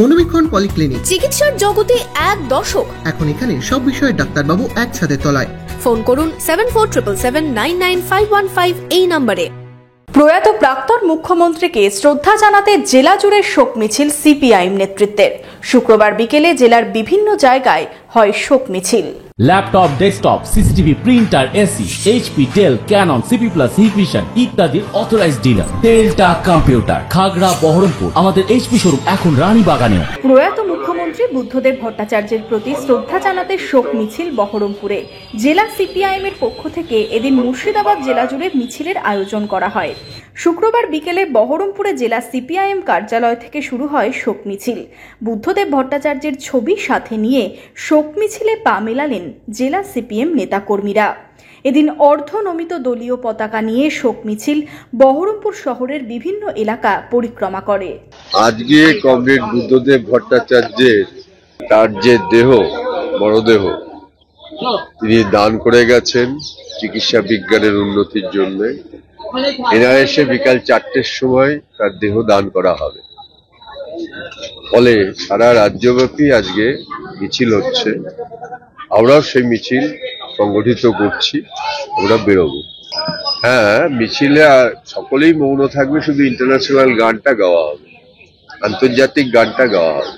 মনোবীক্ষণ polyclinic, চিকিৎসার জগতে এক দশক। এখন এখানে সব বিষয়ে ডাক্তারবাবু এক ছাদের তলায়। ফোন করুন 7477799515 এই নম্বরে। প্রয়াত প্রাক্তন মুখ্যমন্ত্রীকে শ্রদ্ধা জানাতে জেলা জুড়ে শোক মিছিল সিপিআইএম নেতৃত্বের। শুক্রবার বিকেলে জেলার বিভিন্ন জায়গায় হয় শোক মিছিল। Laptop, desktop, CCTV, printer, AC, HP, Dell, Canon, CP plus, Hikvision ইত্যাদির অথরাইজড ডিলার টেলটা কম্পিউটার, খাগড়া, বহরমপুর। আমাদের এইচপি শোরুম এখন রানীবাগানে। প্রয়াত মুখ্যমন্ত্রী বুদ্ধদেব ভট্টাচার্যের প্রতি শ্রদ্ধা জানাতে শোক মিছিল বহরমপুরে। জেলা সিপিআইএম এর পক্ষ থেকে এদিন মুর্শিদাবাদ জেলা জুড়ে মিছিলের আয়োজন করা হয়। শুক্রবার বিকেলে বহরমপুরে জেলা সিপিআইএম কার্যালয় থেকে শুরু হয় শোক মিছিল। বুদ্ধদেব ভট্টাচার্যের ছবি সাথে নিয়ে শোক মিছিলে পা মেলালেন জেলা সিপিএম নেতাকর্মীরা। এদিন অর্ধনমিত দলীয় পতাকা নিয়ে শোক মিছিল বহরমপুর শহরের বিভিন্ন এলাকা পরিক্রমা করে। আজকে কমরেড বুদ্ধদেব ভট্টাচার্যের তার যে দেহ, মরদেহ তিনি দান করে গেছেন চিকিৎসা বিজ্ঞানের উন্নতির জন্য। এনআরএসে বিকাল 4টের সময় তার দেহ দান করা হবে। ফলে সারা রাজ্যব্যাপী আজকে মিছিল হচ্ছে। আমরাও সেই মিছিল সংগঠিত করছি, আমরা বেরোবো। হ্যাঁ, মিছিলে সকলেই মৌন থাকবে, শুধু ইন্টারন্যাশনাল গানটা গাওয়া হবে, আন্তর্জাতিক গানটা গাওয়া হবে।